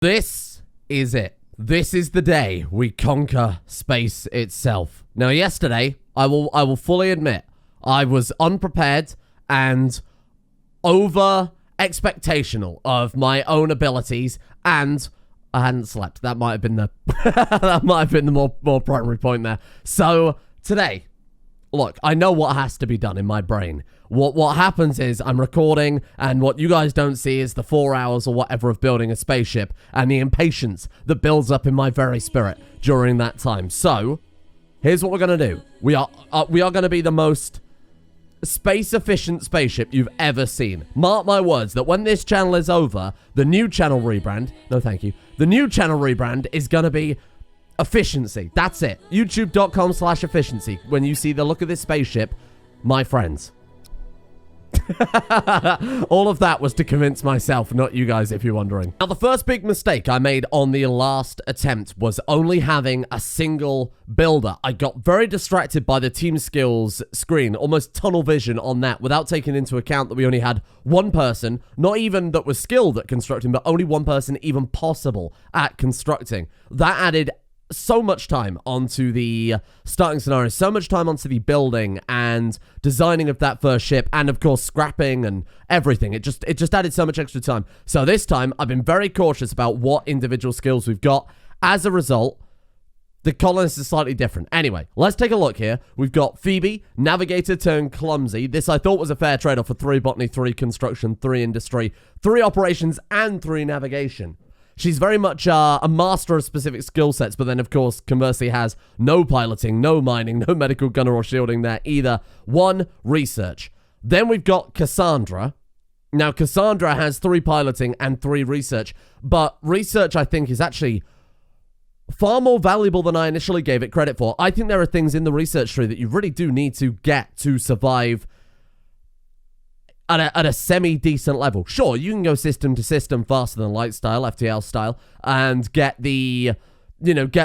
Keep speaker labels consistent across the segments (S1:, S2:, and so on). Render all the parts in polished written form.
S1: This is it. This is the day we conquer space itself. Now, yesterday, I will fully admit, I was unprepared and over expectational of my own abilities, and I hadn't slept. That might have been the more primary point there. So today, look, I know what has to be done in my brain. What happens is I'm recording, and what you guys don't see is the 4 hours or whatever of building a spaceship and the impatience that builds up in my very spirit during that time. So, here's what we're going to do. We are going to be the most space-efficient spaceship you've ever seen. Mark my words that when this channel is over, the new channel rebrand, no thank you, the new channel rebrand is going to be efficiency. That's it. YouTube.com/efficiency. When you see the look of this spaceship, my friends. All of that was to convince myself, not you guys, if you're wondering. Now, the first big mistake I made on the last attempt was only having a single builder. I got very distracted by the team skills screen, almost tunnel vision on that, without taking into account that we only had one person, not even that was skilled at constructing, but only one person even possible at constructing. That added so much time onto the starting scenario, so much time onto the building and designing of that first ship, and of course scrapping and everything. It just added so much extra time. So this time I've been very cautious about what individual skills we've got. As a result, the colonists is slightly different. Anyway, let's take a look here. We've got Phoebe, navigator turned clumsy. This I thought was a fair trade-off for 3 botany, 3 construction, 3 industry, 3 operations, and 3 navigation. She's very much a master of specific skill sets, but then, of course, conversely has no piloting, no mining, no medical gunner or shielding there either. 1, research. Then we've got Cassandra. Now, Cassandra has 3 piloting and 3 research, but research, I think, is actually far more valuable than I initially gave it credit for. I think there are things in the research tree that you really do need to get to survive at a semi-decent level. Sure, you can go system to system faster than light style, FTL style, and get the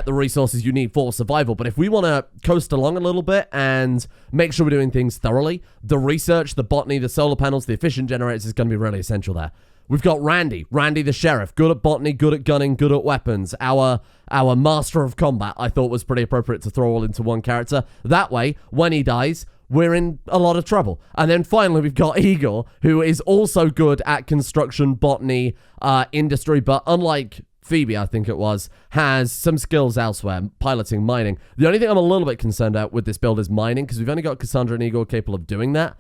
S1: resources you need for survival. But if we want to coast along a little bit and make sure we're doing things thoroughly, the research, the botany, the solar panels, the efficient generators is going to be really essential there. We've got Randy the sheriff, good at botany, good at gunning, good at weapons. Our master of combat, I thought was pretty appropriate to throw all into one character. That way, when he dies, we're in a lot of trouble. And then finally, we've got Igor, who is also good at construction, botany, industry, but unlike Phoebe, I think it was, has some skills elsewhere, piloting, mining. The only thing I'm a little bit concerned about with this build is mining, because we've only got Cassandra and Igor capable of doing that.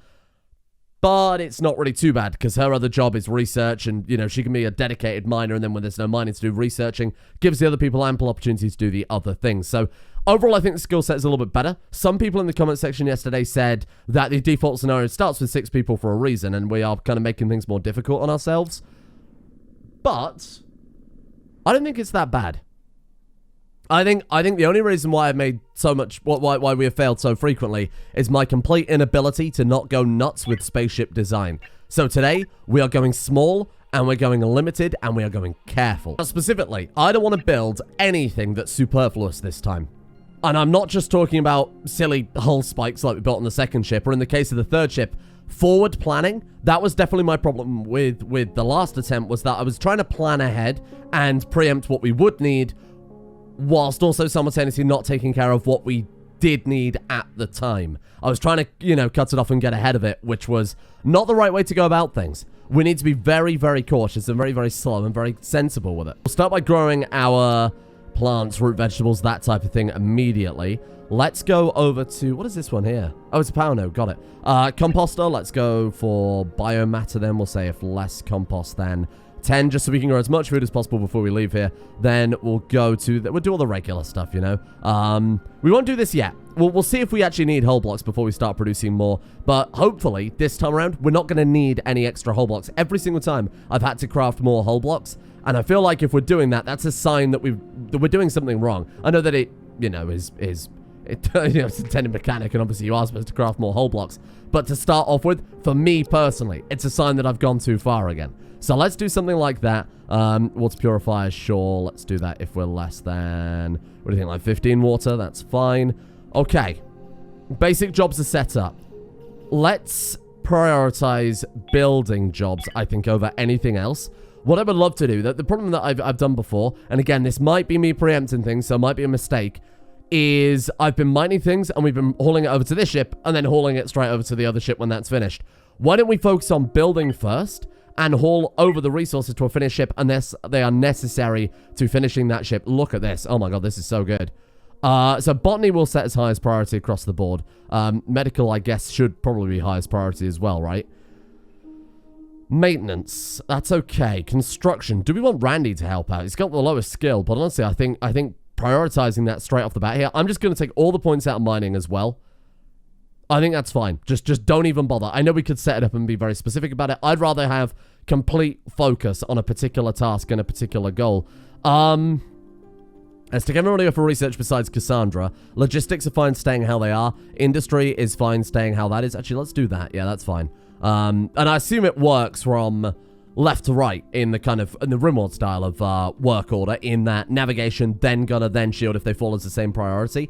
S1: But it's not really too bad, because her other job is research, and, she can be a dedicated miner, and then when there's no mining to do, researching gives the other people ample opportunities to do the other things. So overall, I think the skill set is a little bit better. Some people in the comment section yesterday said that the default scenario starts with 6 people for a reason, and we are kind of making things more difficult on ourselves. But I don't think it's that bad. I think the only reason why I've made so much, why we have failed so frequently, is my complete inability to not go nuts with spaceship design. So today, we are going small, and we're going limited, and we are going careful. Now, specifically, I don't want to build anything that's superfluous this time. And I'm not just talking about silly hull spikes like we built on the second ship, or in the case of the third ship, forward planning. That was definitely my problem with the last attempt, was that I was trying to plan ahead and preempt what we would need, whilst also simultaneously not taking care of what we did need at the time. I was trying to, cut it off and get ahead of it, which was not the right way to go about things. We need to be very, very cautious and very, very slow and very sensible with it. We'll start by growing our plants, root vegetables, that type of thing immediately. Let's go over to, what is this one here? Oh, it's a power node, got it. Composter, let's go for biomatter then. We'll say if less compost than 10, just so we can grow as much food as possible before we leave here. Then we'll go to, we'll do all the regular stuff, We won't do this yet. We'll see if we actually need whole blocks before we start producing more. But hopefully, this time around, we're not going to need any extra whole blocks. Every single time, I've had to craft more whole blocks. And I feel like if we're doing that, that's a sign that we're doing something wrong. I know that it, is it's intended mechanic, and obviously you are supposed to craft more whole blocks. But to start off with, for me personally, it's a sign that I've gone too far again. So let's do something like that. Water purifier, sure. Let's do that if we're less than, what do you think, like 15 water? That's fine. Okay. Basic jobs are set up. Let's prioritize building jobs, I think, over anything else. What I would love to do, the problem that I've done before, and again, this might be me preempting things, so it might be a mistake, is I've been mining things, and we've been hauling it over to this ship, and then hauling it straight over to the other ship when that's finished. Why don't we focus on building first, and haul over the resources to a finished ship unless they are necessary to finishing that ship? Look at this. Oh my god, this is so good. So botany will set as highest priority across the board. Medical, I guess, should probably be highest priority as well, right? Maintenance, that's okay. Construction, do we want Randy to help out? He's got the lowest skill, but honestly, I think prioritizing that straight off the bat here. I'm just going to take all the points out of mining as well. I think that's fine. Just don't even bother. I know we could set it up and be very specific about it. I'd rather have complete focus on a particular task and a particular goal. Let's take everybody for research besides Cassandra. Logistics are fine staying how they are. Industry is fine staying how that is. Actually, let's do that. Yeah, that's fine. And I assume it works from left to right in the kind of in the RimWorld style of work order, in that navigation, then gunner, then shield if they fall as the same priority.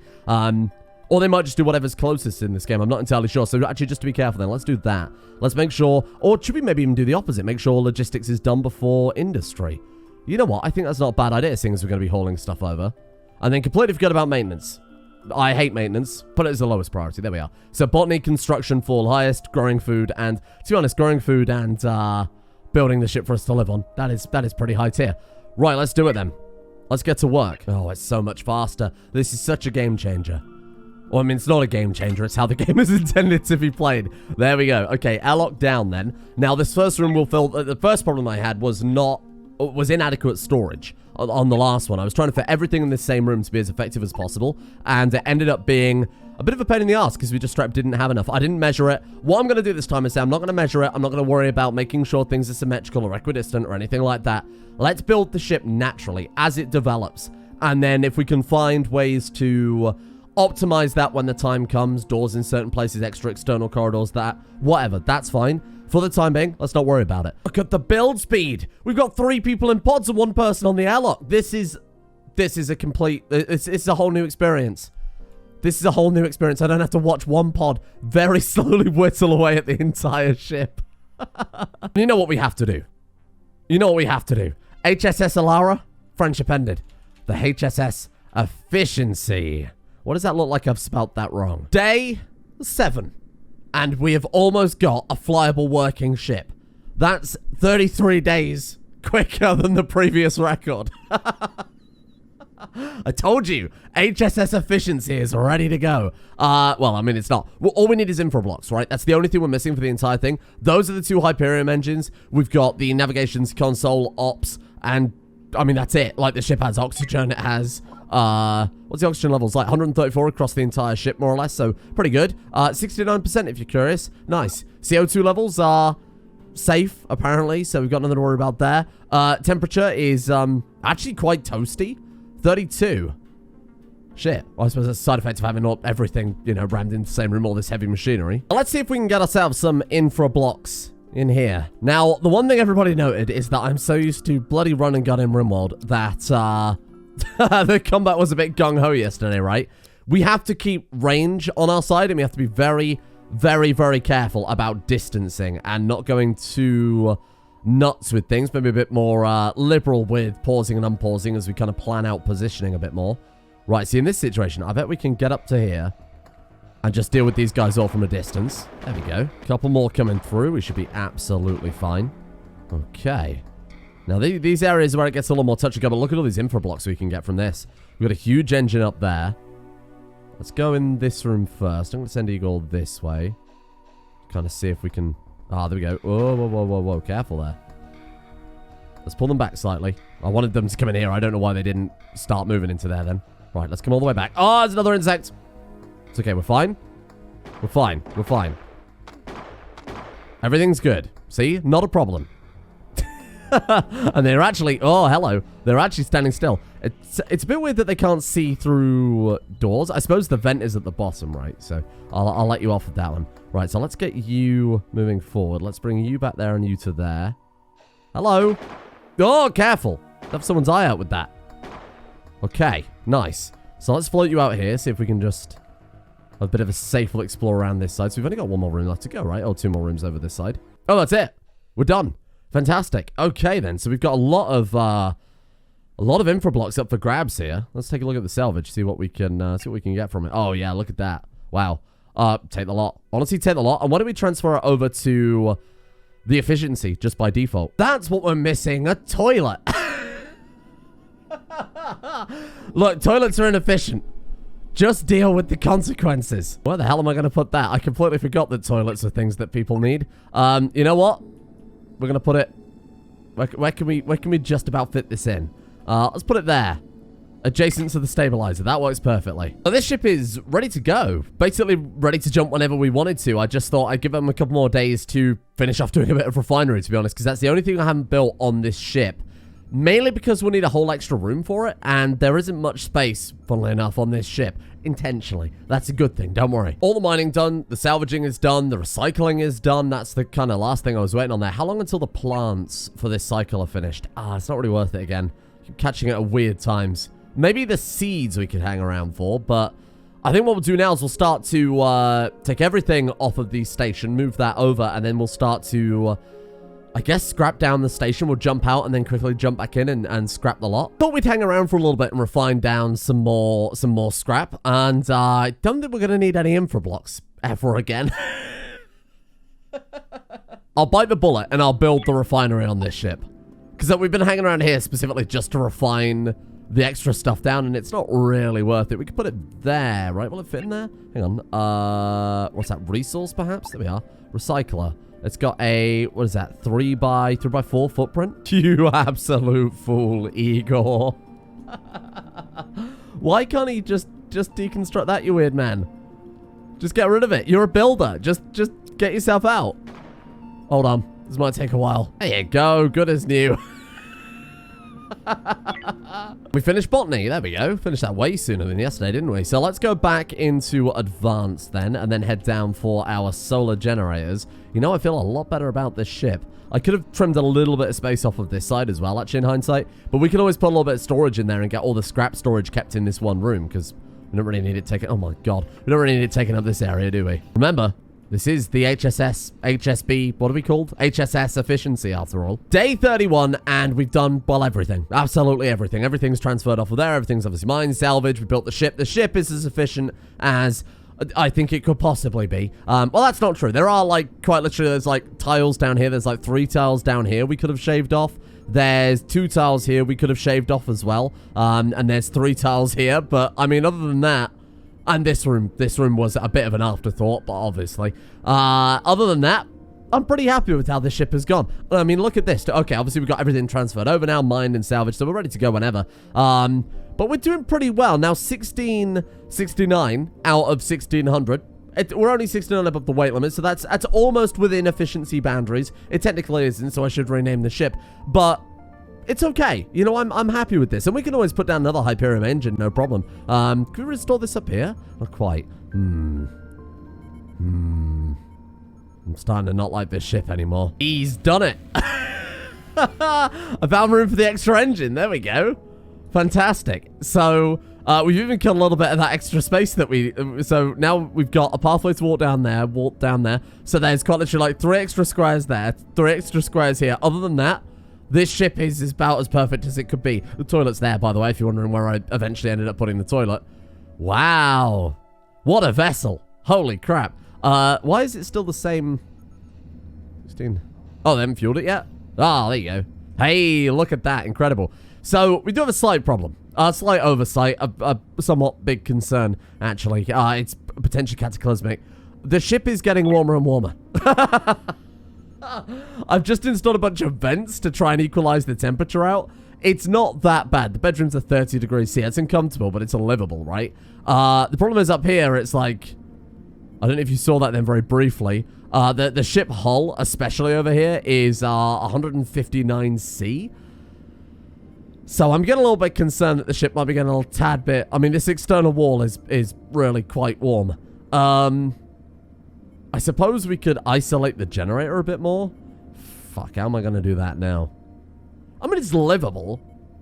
S1: Or they might just do whatever's closest in this game. I'm not entirely sure. So actually, just to be careful then, let's do that. Let's make sure, or should we maybe even do the opposite? Make sure logistics is done before industry. You know what? I think that's not a bad idea, seeing as we're going to be hauling stuff over. And then completely forget about maintenance. I hate maintenance. Put it as the lowest priority. There we are. So botany, construction fall highest, growing food, and to be honest, growing food and building the ship for us to live on. That is pretty high tier. Right, let's do it then. Let's get to work. Oh, it's so much faster. This is such a game changer. Well, I mean, it's not a game changer. It's how the game is intended to be played. There we go. Okay, airlock down then. Now, this first room will fill... The first problem I had was inadequate storage on the last one. I was trying to fit everything in the same room to be as effective as possible, and it ended up being a bit of a pain in the ass because we just straight up didn't have enough. I didn't measure it. What I'm going to do this time is say I'm not going to measure it. I'm not going to worry about making sure things are symmetrical or equidistant or anything like that. Let's build the ship naturally as it develops, and then if we can find ways to optimize that when the time comes, doors in certain places, extra external corridors, that, whatever, that's fine. For the time being, let's not worry about it. Look at the build speed. We've got 3 people in pods and 1 person on the airlock. This is a complete, it's a whole new experience. This is a whole new experience. I don't have to watch one pod very slowly whittle away at the entire ship. You know what we have to do? You know what we have to do? HSS Alara, friendship ended. The HSS Efficiency. What does that look like? I've spelt that wrong. Day 7. And we have almost got a flyable working ship. That's 33 days quicker than the previous record. I told you, HSS Efficiency is ready to go. Well, I mean, it's not. Well, all we need is infra blocks, right? That's the only thing we're missing for the entire thing. Those are the 2 Hyperion engines. We've got the navigations console, ops, and, I mean, that's it. Like, the ship has oxygen, it has... what's the oxygen levels? Like 134 across the entire ship, more or less, so pretty good. 69% if you're curious. Nice. CO2 levels are safe, apparently, so we've got nothing to worry about there. Temperature is actually quite toasty. 32. Shit. Well, I suppose that's a side effect of having everything, you know, rammed into the same room, all this heavy machinery. Let's see if we can get ourselves some infra blocks in here. Now, the one thing everybody noted is that I'm so used to bloody run and gun in RimWorld that, the combat was a bit gung-ho yesterday, right? We have to keep range on our side, and we have to be very, very, very careful about distancing and not going too nuts with things. Maybe a bit more liberal with pausing and unpausing as we kind of plan out positioning a bit more. Right, see, in this situation, I bet we can get up to here and just deal with these guys all from a distance. There we go. Couple more coming through. We should be absolutely fine. Okay. Now, these areas where it gets a little more touch and go, but look at all these infra blocks we can get from this. We've got a huge engine up there. Let's go in this room first. I'm going to send Eagle this way. Kind of see if we can... Ah, there we go. Whoa, whoa, whoa, whoa, whoa. Careful there. Let's pull them back slightly. I wanted them to come in here. I don't know why they didn't start moving into there then. Right, let's come all the way back. Oh, there's another insect. It's okay. We're fine. We're fine. We're fine. Everything's good. See? Not a problem. And they're actually... Oh, hello. They're actually standing still. It's a bit weird that they can't see through doors. I suppose the vent is at the bottom, right? So I'll let you off with that one. Right, so let's get you moving forward. Let's bring you back there and you to there. Hello. Oh, careful. Have someone's eye out with that. Okay, nice. So let's float you out here. See if we can just have a bit of a safe little explore around this side. So we've only got 1 more room left to go, right? Oh, 2 more rooms over this side. Oh, that's it. We're done. Fantastic. Okay, then. So we've got a lot of infra blocks up for grabs here. Let's take a look at the salvage, see what we can get from it. Oh, yeah, look at that. Wow. Take the lot. Honestly, take the lot. And why don't we transfer it over to the efficiency just by default? That's what we're missing, a toilet. Look, toilets are inefficient. Just deal with the consequences. Where the hell am I going to put that? I completely forgot that toilets are things that people need. You know what? We're going to put it... Where can we just about fit this in? Let's put it there. Adjacent to the stabilizer. That works perfectly. So this ship is ready to go. Basically ready to jump whenever we wanted to. I just thought I'd give them a couple more days to finish off doing a bit of refinery, to be honest, because that's the only thing I haven't built on this ship. Mainly because we need a whole extra room for it, and there isn't much space, funnily enough, on this ship. Intentionally. That's a good thing, don't worry. All the mining done, the salvaging is done, the recycling is done. That's the kind of last thing I was waiting on there. How long until the plants for this cycle are finished? It's not really worth it again. Keep catching it at weird times. Maybe the seeds we could hang around for, but I think what we'll do now is we'll start to take everything off of the station, move that over, and then we'll start to... I guess scrap down the station. We'll jump out and then quickly jump back in and scrap the lot. Thought we'd hang around for a little bit and refine down some more scrap. And I don't think we're going to need any infra blocks ever again. I'll bite the bullet and I'll build the refinery on this ship. Because we've been hanging around here specifically just to refine the extra stuff down, and it's not really worth it. We could put it there, right? Will it fit in there? Hang on. What's that? Resource, perhaps? There we are. Recycler. It's got a, what is that, 3x4 footprint? You absolute fool, Igor. Why can't he just deconstruct that, you weird man? Just get rid of it. You're a builder. Just get yourself out. Hold on. This might take a while. There you go. Good as new. We finished botany. There we go. Finished that way sooner than yesterday, didn't we? So let's go back into advanced then, and then head down for our solar generators. You know, I feel a lot better about this ship. I could have trimmed a little bit of space off of this side as well, actually, in hindsight. But we can always put a little bit of storage in there and get all the scrap storage kept in this one room, because we don't really need it taken... Oh, my God. We don't really need it taking up this area, do we? Remember... This is the HSB, what are we called? HSS efficiency, after all. Day 31, and we've done, well, everything. Absolutely everything. Everything's transferred off of there. Everything's obviously mine, salvage. We built the ship. The ship is as efficient as I think it could possibly be. Well, that's not true. There are, like, quite literally, there's, like, tiles down here. There's, like, 3 tiles down here we could have shaved off. There's 2 tiles here we could have shaved off as well. And there's 3 tiles here. But, I mean, other than that, and this room was a bit of an afterthought, but obviously. Other than that, I'm pretty happy with how this ship has gone. I mean, look at this. Okay, obviously we've got everything transferred over now, mined and salvaged, so we're ready to go whenever. But we're doing pretty well. Now, 1669 out of 1600. We're only 69 above the weight limit, so that's almost within efficiency boundaries. It technically isn't, so I should rename the ship. But... it's okay. You know, I'm happy with this. And we can always put down another Hyperion engine, no problem. Can we restore this up here? Not quite. I'm starting to not like this ship anymore. He's done it. I found room for the extra engine. There we go. Fantastic. So, we've even cut a little bit of that extra space that so now we've got a pathway to walk down there. So there's quite literally like 3 extra squares there, 3 extra squares here. Other than that, this ship is about as perfect as it could be. The toilet's there, by the way, if you're wondering where I eventually ended up putting the toilet. Wow. What a vessel. Holy crap. Why is it still the same... 16... Oh, they haven't fueled it yet? Ah, there you go. Hey, look at that. Incredible. So, we do have a slight problem. A slight oversight. A somewhat big concern, actually. It's potentially cataclysmic. The ship is getting warmer and warmer. I've just installed a bunch of vents to try and equalize the temperature out. It's not that bad. The bedrooms are 30 degrees C. It's uncomfortable, but it's livable, right? The problem is up here, it's like... I don't know if you saw that then very briefly. The ship hull, especially over here, is 159 C. So I'm getting a little bit concerned that the ship might be getting a little tad bit... I mean, this external wall is really quite warm. I suppose we could isolate the generator a bit more. Fuck, how am I going to do that now? I mean, it's livable.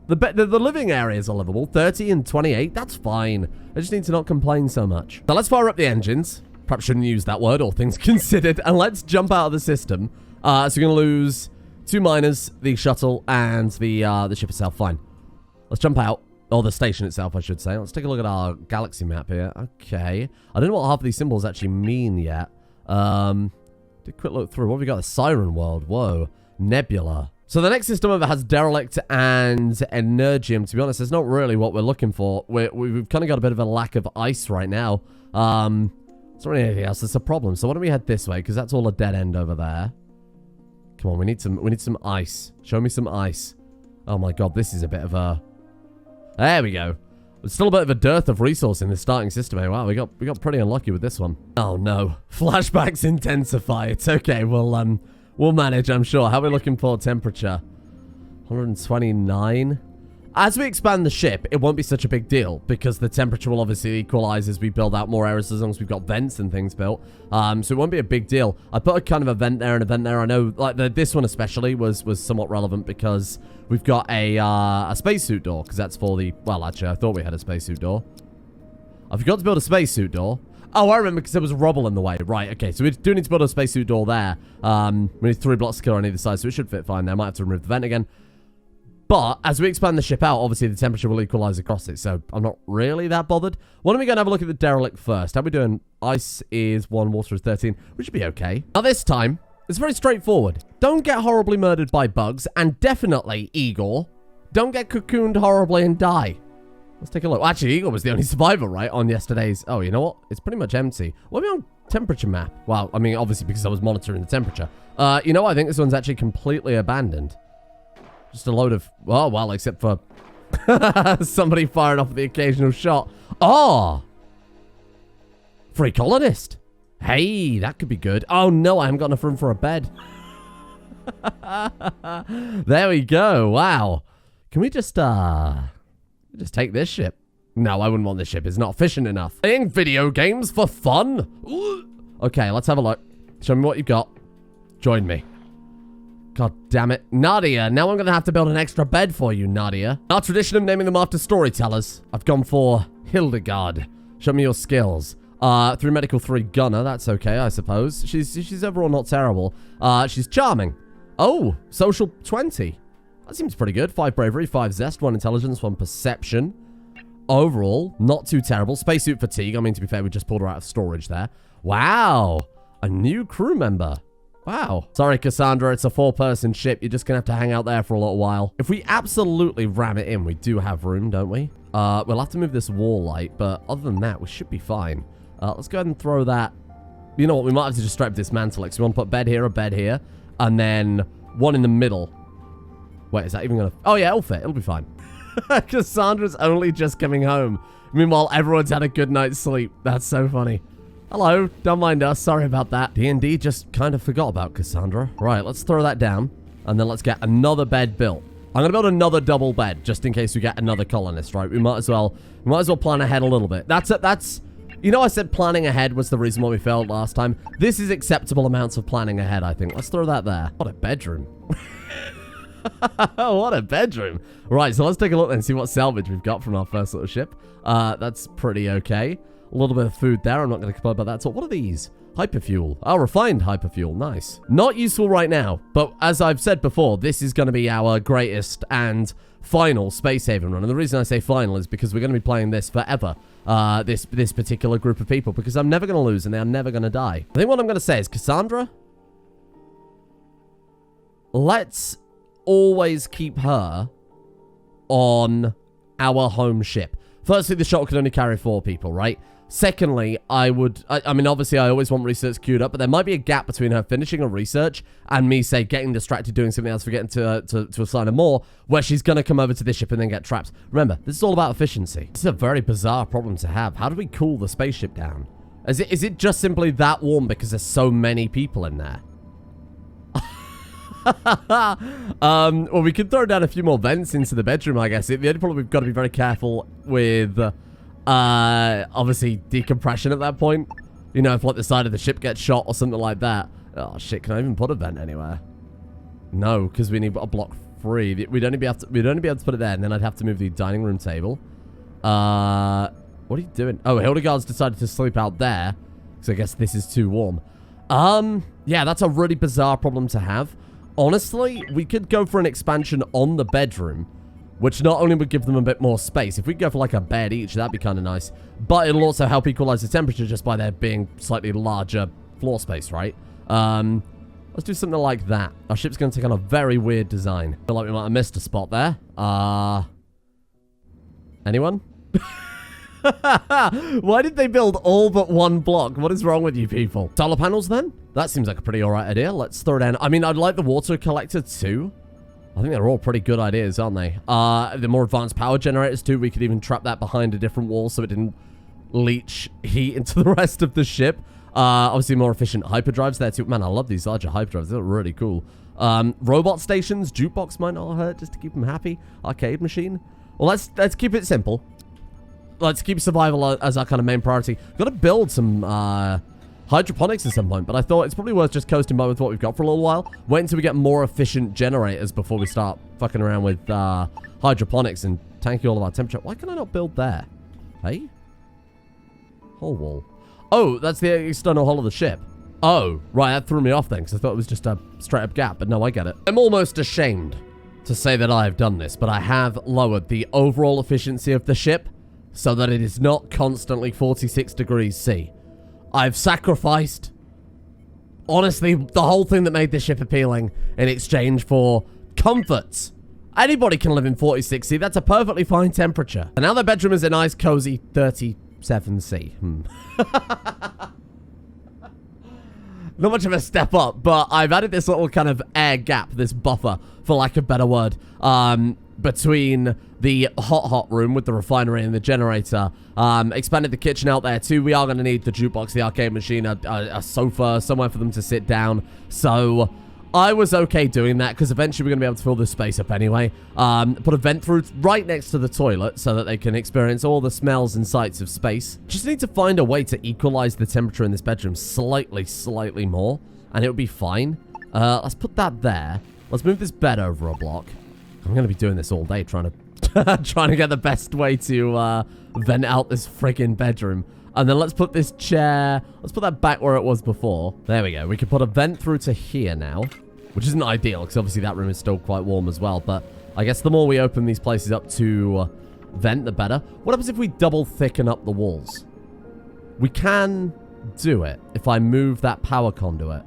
S1: The living areas are livable. 30 and 28, that's fine. I just need to not complain so much. So let's fire up the engines. Perhaps shouldn't use that word, all things considered. And let's jump out of the system. So we're going to lose 2 miners, the shuttle, and the ship itself. Fine. Let's jump out. Or the station itself, I should say. Let's take a look at our galaxy map here. Okay. I don't know what half of these symbols actually mean yet. Did a quick look through. What have we got? The Siren World. Whoa. Nebula. So the next system over has derelict and energium. To be honest, it's not really what we're looking for. We've kind of got a bit of a lack of ice right now. It's not really anything else that's a problem. So why don't we head this way? Because that's all a dead end over there. Come on, we need some ice. Show me some ice. Oh my god, this is a bit of a... There we go. There's still a bit of a dearth of resource in the starting system. Wow, we got pretty unlucky with this one. Oh no. Flashbacks intensify. It's okay. We'll manage, I'm sure. How are we looking for temperature? 129. As we expand the ship, it won't be such a big deal because the temperature will obviously equalize as we build out more areas as long as we've got vents and things built. So it won't be a big deal. I put a kind of a vent there and a vent there. I know like this one especially was somewhat relevant because we've got a spacesuit door because that's for the... Well, actually, I thought we had a spacesuit door. I forgot to build a spacesuit door. Oh, I remember because there was rubble in the way. Right, okay. So we do need to build a spacesuit door there. We need 3 blocks to kill on either side, so it should fit fine there. Might have to remove the vent again. But as we expand the ship out, obviously the temperature will equalize across it, so I'm not really that bothered. Why don't we go and have a look at the derelict first? How are we doing? Ice is 1, water is 13. We should be okay. Now this time, it's very straightforward. Don't get horribly murdered by bugs, and definitely, Igor, don't get cocooned horribly and die. Let's take a look. Actually, Igor was the only survivor, right, on yesterday's... Oh, you know what? It's pretty much empty. What are we on temperature map? Well, I mean, obviously because I was monitoring the temperature. You know what? I think this one's actually completely abandoned. Just a load of... Oh, well, except for somebody firing off the occasional shot. Oh! Free colonist. Hey, that could be good. Oh, no, I haven't got enough room for a bed. There we go. Wow. Can we just take this ship? No, I wouldn't want this ship. It's not efficient enough. Playing video games for fun? Okay, let's have a look. Show me what you've got. Join me. God damn it. Nadia, now I'm going to have to build an extra bed for you, Nadia. Our tradition of naming them after storytellers. I've gone for Hildegard. Show me your skills. 3 medical, 3 gunner. That's okay, I suppose. She's overall not terrible. She's charming. Oh, social 20. That seems pretty good. 5 bravery, 5 zest, 1 intelligence, 1 perception. Overall, not too terrible. Spacesuit fatigue. I mean, to be fair, we just pulled her out of storage there. Wow. A new crew member. Wow. Sorry, Cassandra, it's a 4-person ship. You're just going to have to hang out there for a little while. If we absolutely ram it in, we do have room, don't we? We'll have to move this wall light, but other than that, we should be fine. Let's go ahead and throw that. You know what? We might have to just straight dismantle it. So we want to put a bed here, and then one in the middle. Wait, is that even going to... Oh, yeah, it'll fit. It'll be fine. Cassandra's only just coming home. Meanwhile, everyone's had a good night's sleep. That's so funny. Hello, don't mind us. Sorry about that. D&D just kind of forgot about Cassandra. Right, let's throw that down, and then let's get another bed built. I'm going to build another double bed, just in case we get another colonist, right? We might as well plan ahead a little bit. That's... You know, I said planning ahead was the reason why we failed last time. This is acceptable amounts of planning ahead, I think. Let's throw that there. What a bedroom. What a bedroom. Right, so let's take a look and see what salvage we've got from our first little ship. That's pretty okay. A little bit of food there. I'm not going to complain about that at all. What are these? Hyperfuel. Oh, refined hyperfuel. Nice. Not useful right now, but as I've said before, this is going to be our greatest and final Space Haven run. And the reason I say final is because we're going to be playing this forever. This particular group of people, because I'm never going to lose and they are never going to die. I think what I'm going to say is, Cassandra, let's always keep her on our home ship. Firstly, the shuttle can only carry 4 people, right? Secondly, I mean, obviously, I always want research queued up, but there might be a gap between her finishing a research and me, say, getting distracted doing something else, forgetting to assign her more, where she's going to come over to this ship and then get trapped. Remember, this is all about efficiency. This is a very bizarre problem to have. How do we cool the spaceship down? Is it just simply that warm because there's so many people in there? Well, we could throw down a few more vents into the bedroom, I guess. The only problem, we've got to be very careful with... obviously decompression at that point. You know, if like the side of the ship gets shot or something like that. Oh shit, can I even put a vent anywhere? No, because we need a block 3. We'd only be able to put it there, and then I'd have to move the dining room table. What are you doing? Oh, Hildegard's decided to sleep out there, so I guess this is too warm. Yeah, that's a really bizarre problem to have. honestly, we could go for an expansion on the bedroom, which not only would give them a bit more space. If we could go for like a bed each, that'd be kind of nice. But it'll also help equalize the temperature just by there being slightly larger floor space, right? Let's do something like that. Our ship's going to take on a very weird design. I feel like we might have missed a spot there. Anyone? Why did they build all but one block? What is wrong with you people? Solar panels then? That seems like a pretty alright idea. Let's throw down. I mean, I'd like the water collector too. I think they're all pretty good ideas, aren't they? The more advanced power generators too. We could even trap that behind a different wall so it didn't leach heat into the rest of the ship. Obviously more efficient hyperdrives there too. Man, I love these larger hyperdrives. They're really cool. Robot stations, jukebox might not hurt just to keep them happy. Arcade machine. Well, let's keep it simple. Let's keep survival as our kind of main priority. Got to build some hydroponics at some point, but I thought it's probably worth just coasting by with what we've got for a little while. Wait until we get more efficient generators before we start fucking around with hydroponics and tanking all of our temperature. Why can I not build there? Hey? Whole wall. Oh, that's the external hull of the ship. Oh, right, that threw me off then, because I thought it was just a straight-up gap, but no, I get it. I'm almost ashamed to say that I have done this, but I have lowered the overall efficiency of the ship so that it is not constantly 46 degrees C. I've sacrificed, honestly, the whole thing that made this ship appealing in exchange for comforts. Anybody can live in 46 C. That's a perfectly fine temperature. And now their bedroom is a nice, cozy 37 C. Not much of a step up, but I've added this little kind of air gap, this buffer, for lack of a better word, between the hot room with the refinery and the generator. Expanded the kitchen out there too. We are going to need the jukebox, the arcade machine, a sofa, somewhere for them to sit down. So I was okay doing that because eventually we're going to be able to fill this space up anyway. Put a vent through right next to the toilet so that they can experience all the smells and sights of space. Just need to find a way to equalize the temperature in this bedroom slightly more, and it'll be fine. Let's put that there. Let's move this bed over a block. I'm going to be doing this all day, trying to get the best way to vent out this friggin' bedroom. And then let's put this chair, let's put that back where it was before. There we go. We can put a vent through to here now, which isn't ideal because obviously that room is still quite warm as well. But I guess the more we open these places up to vent, the better. What happens if we double thicken up the walls? We can do it if I move that power conduit.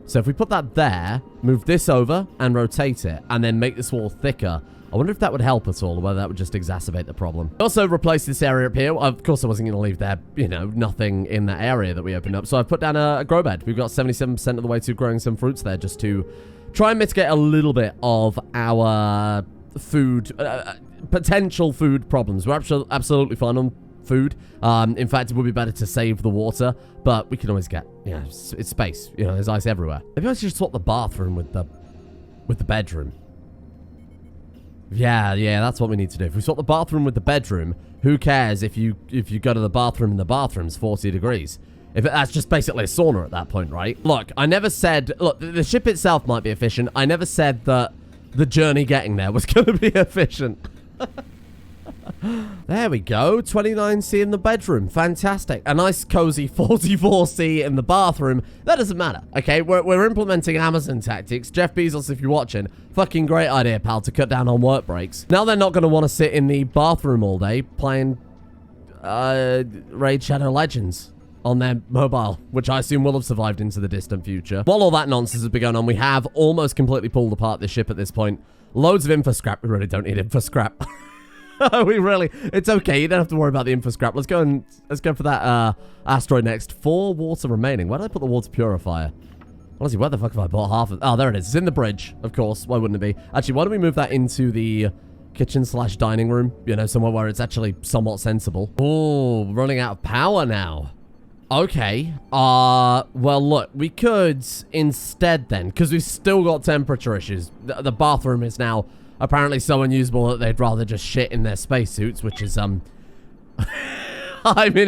S1: So if we put that there, move this over and rotate it, and then make this wall thicker, I wonder if that would help at all, or whether that would just exacerbate the problem. Also replace this area up here. Of course, I wasn't going to leave there, you know, nothing in that area that we opened up. So I've put down a grow bed. We've got 77% of the way to growing some fruits there, just to try and mitigate a little bit of our food, potential food problems. We're absolutely fine on food. In fact, it would be better to save the water, but we can always get, you know, it's space. You know, there's ice everywhere. Maybe I should swap the bathroom with the bedroom. Yeah, that's what we need to do. If we swap the bathroom with the bedroom, who cares if you go to the bathroom and the bathroom's 40 degrees? If that's just basically a sauna at that point, right? Look, I never said... Look, the ship itself might be efficient. I never said that the journey getting there was going to be efficient. There we go. 29C in the bedroom. Fantastic. A nice cozy 44C in the bathroom. That doesn't matter. Okay, we're implementing Amazon tactics. Jeff Bezos, if you're watching, fucking great idea, pal, to cut down on work breaks. Now they're not going to want to sit in the bathroom all day playing Raid Shadow Legends on their mobile, which I assume will have survived into the distant future. While all that nonsense has been going on, we have almost completely pulled apart this ship at this point. Loads of info scrap. We really don't need info scrap. It's okay. You don't have to worry about the info scrap. Let's go for that asteroid next. 4 water remaining. Where did I put the water purifier? Honestly, where the fuck have I bought half of? Oh, there it is. It's in the bridge, of course. Why wouldn't it be? Actually, why don't we move that into the kitchen/dining room? You know, somewhere where it's actually somewhat sensible. Oh, running out of power now. Okay. Well, look, we could instead then, because we've still got temperature issues. The bathroom is now apparently so unusable that they'd rather just shit in their spacesuits, which is, I mean,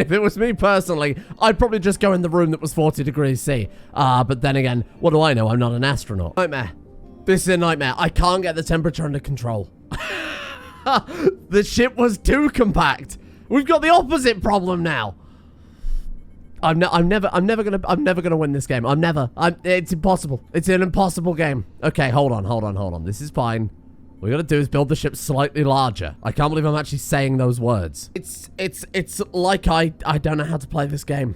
S1: if it was me personally, I'd probably just go in the room that was 40 degrees C. But then again, what do I know? I'm not an astronaut. Nightmare. This is a nightmare. I can't get the temperature under control. The ship was too compact. We've got the opposite problem now. I'm never gonna win this game. It's impossible. It's an impossible game. Okay, hold on. This is fine. What we gotta do is build the ship slightly larger. I can't believe I'm actually saying those words. It's like I don't know how to play this game.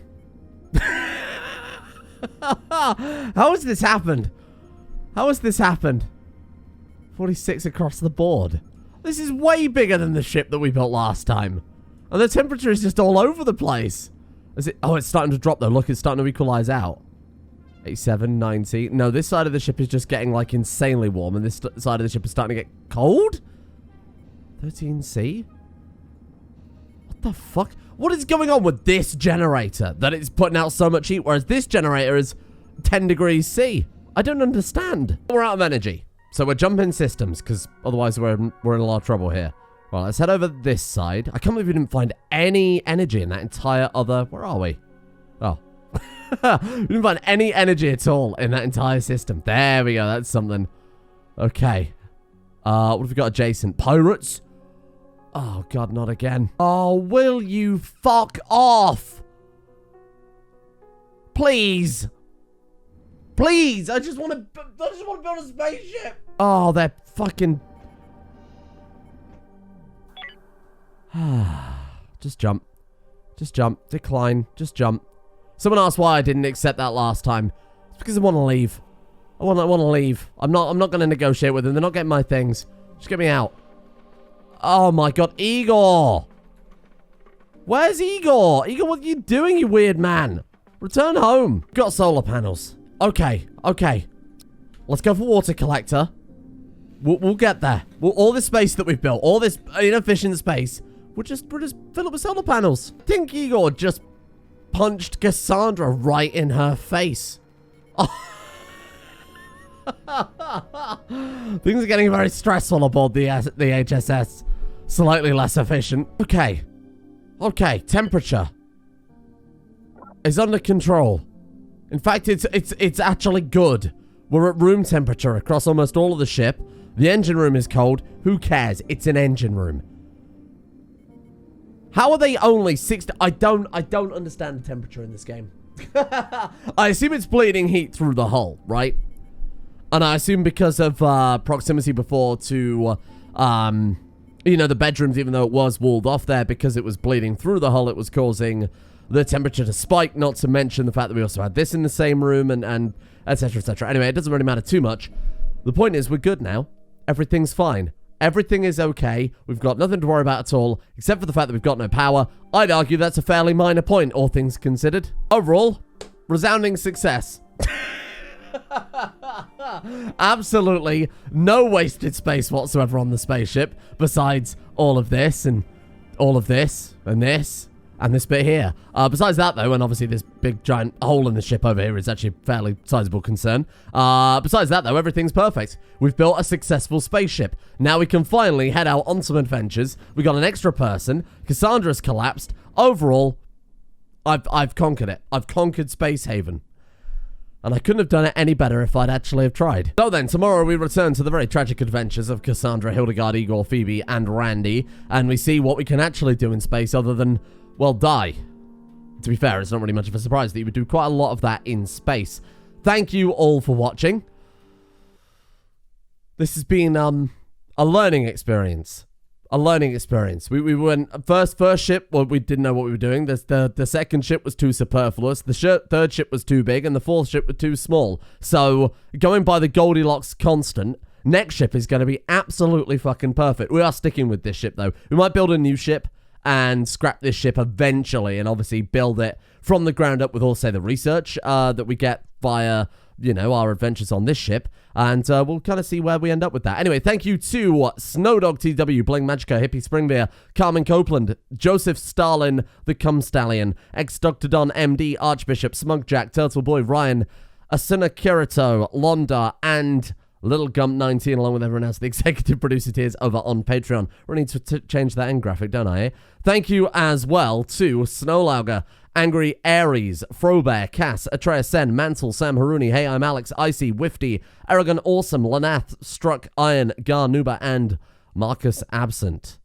S1: How has this happened? 46 across the board. This is way bigger than the ship that we built last time. And the temperature is just all over the place. Oh, it's starting to drop though. Look, it's starting to equalize out. 87, 90. No, this side of the ship is just getting like insanely warm. And this side of the ship is starting to get cold? 13C? What the fuck? What is going on with this generator that it's putting out so much heat, whereas this generator is 10 degrees C? I don't understand. We're out of energy. So we're jumping systems, because otherwise we're in a lot of trouble here. Well, let's head over this side. I can't believe we didn't find any energy in that entire other... Where are we? Oh. We didn't find any energy at all in that entire system. There we go. That's something. Okay. What have we got adjacent? Pirates? Oh, God, not again. Oh, will you fuck off? Please. Please. I just want to build a spaceship. Oh, they're fucking... Just jump. Just jump. Decline. Just jump. Someone asked why I didn't accept that last time. It's because I want to leave. I want to leave. I'm not going to negotiate with them. They're not getting my things. Just get me out. Oh my god, Igor! Where's Igor? Igor, what are you doing, you weird man? Return home. Got solar panels. Okay. Let's go for water collector. We'll get there. All this space that we've built, all this inefficient space, we'll just fill it with solar panels. I think Igor just punched Cassandra right in her face. Oh. Things are getting very stressful aboard the HSS. Slightly less efficient. Okay, temperature is under control. In fact, it's actually good. We're at room temperature across almost all of the ship. The engine room is cold. Who cares? It's an engine room. How are they only 60? I don't understand the temperature in this game. I assume it's bleeding heat through the hull, right? And I assume because of proximity before to, the bedrooms, even though it was walled off there, because it was bleeding through the hull, it was causing the temperature to spike, not to mention the fact that we also had this in the same room, and etc, etc. Anyway, it doesn't really matter too much. The point is, we're good now. Everything's fine. Everything is okay. We've got nothing to worry about at all, except for the fact that we've got no power. I'd argue that's a fairly minor point, all things considered. Overall, resounding success. Absolutely no wasted space whatsoever on the spaceship, besides all of this and all of this and this and this bit here. Besides that, though, and obviously this big giant hole in the ship over here is actually a fairly sizable concern. Besides that, though, everything's perfect. We've built a successful spaceship. Now we can finally head out on some adventures. We got an extra person. Cassandra's collapsed. Overall, I've conquered it. I've conquered Space Haven. And I couldn't have done it any better if I'd actually have tried. So then, tomorrow we return to the very tragic adventures of Cassandra, Hildegard, Igor, Phoebe, and Randy. And we see what we can actually do in space other than, well, die. To be fair, it's not really much of a surprise that you would do quite a lot of that in space. Thank you all for watching. This has been, a learning experience. A learning experience. We went first ship. Well, we didn't know what we were doing. The second ship was too superfluous. The third ship was too big, and the fourth ship was too small. So going by the Goldilocks constant, next ship is going to be absolutely fucking perfect. We are sticking with this ship though. We might build a new ship and scrap this ship eventually, and obviously build it from the ground up with all, say, the research that we get via, our adventures on this ship. And we'll kind of see where we end up with that. Anyway, thank you to Snowdog TW, Bling Magica, Hippie Springbeer, Carmen Copeland, Joseph Stalin, The Cum Stallion, Ex-Dr. Don MD, Archbishop, Smug Jack, Turtle Boy, Ryan, Asuna Kirito, Londa, and Little Gump 19, along with everyone else, the executive producer tiers over on Patreon. We need to change that end graphic, don't I? Thank you as well to Snowlauger, Angry Aries, Frobear, Cass, Atreya Sen, Mansell, Sam Haruni, Hey I'm Alex, Icy, Wifty, Aragon Awesome, Lanath, Struck, Iron, Garnuba, and Marcus Absent.